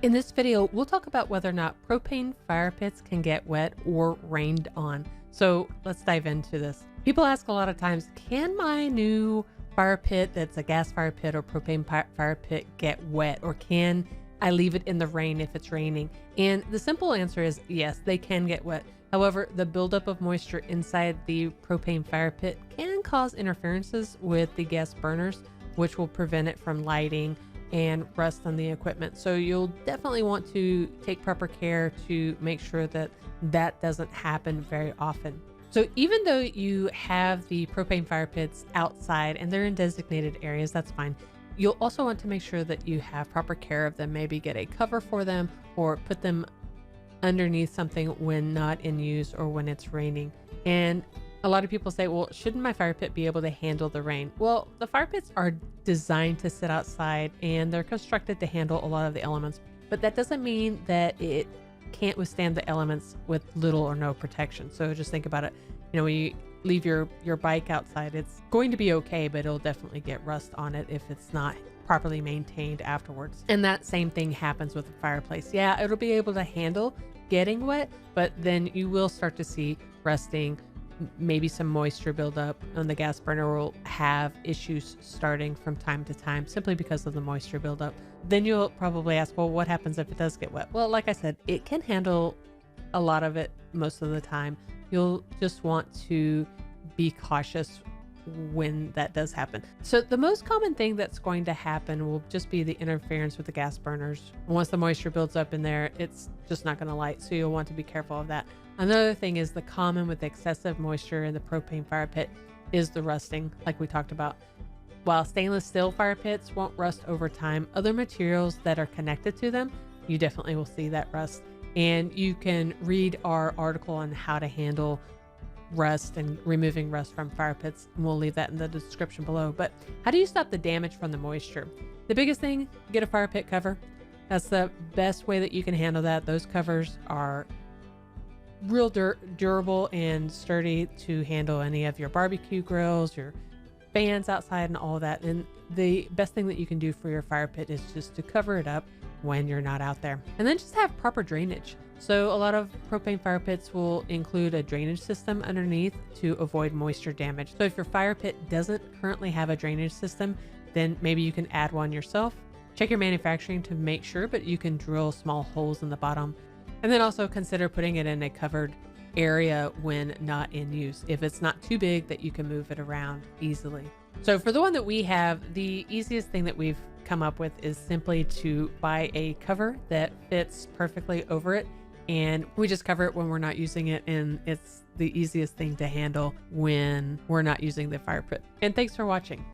In this video, we'll talk about whether or not propane fire pits can get wet or rained on. So let's dive into this. People ask a lot of times, can my new fire pit that's a gas fire pit or propane fire pit get wet, or can I leave it in the rain if it's raining? And the simple answer is yes, they can get wet. However, the buildup of moisture inside the propane fire pit can cause interferences with the gas burners, which will prevent it from lighting and rust on the equipment. So you'll definitely want to take proper care to make sure that that doesn't happen very often. So even though you have the propane fire pits outside and they're in designated areas, that's fine. You'll also want to make sure that you have proper care of them. Maybe get a cover for them or put them underneath something when not in use or when it's raining. And a lot of people say, well, shouldn't my fire pit be able to handle the rain? Well, the fire pits are designed to sit outside and they're constructed to handle a lot of the elements, but that doesn't mean that it can't withstand the elements with little or no protection. So just think about it. You know, when you leave your bike outside, it's going to be okay, but it'll definitely get rust on it if it's not properly maintained afterwards. And that same thing happens with the fireplace. Yeah, it'll be able to handle getting wet, but then you will start to see rusting, maybe some moisture buildup, and the gas burner will have issues starting from time to time simply because of the moisture buildup. Then you'll probably ask, well, what happens if it does get wet? Well, like I said, it can handle a lot of it most of the time. You'll just want to be cautious when that does happen. So the most common thing that's going to happen will just be the interference with the gas burners. Once the moisture builds up in there, it's just not going to light. So you'll want to be careful of that. Another thing is the common with excessive moisture in the propane fire pit is the rusting, like we talked about. While stainless steel fire pits won't rust over time, other materials that are connected to them, you definitely will see that rust. And you can read our article on how to handle rust and removing rust from fire pits, and we'll leave that in the description below. But how do you stop the damage from the moisture? The biggest thing, get a fire pit cover. That's the best way that you can handle that. Those covers are real durable and sturdy to handle any of your barbecue grills, your fans outside, and all that. And the best thing that you can do for your fire pit is just to cover it up when you're not out there. And then just have proper drainage. So a lot of propane fire pits will include a drainage system underneath to avoid moisture damage. So if your fire pit doesn't currently have a drainage system, then maybe you can add one yourself. Check your manufacturing to make sure, but you can drill small holes in the bottom. And then also consider putting it in a covered area when not in use, if it's not too big that you can move it around easily. So for the one that we have, the easiest thing that we've come up with is simply to buy a cover that fits perfectly over it. And we just cover it when we're not using it. And it's the easiest thing to handle when we're not using the fire pit. And thanks for watching.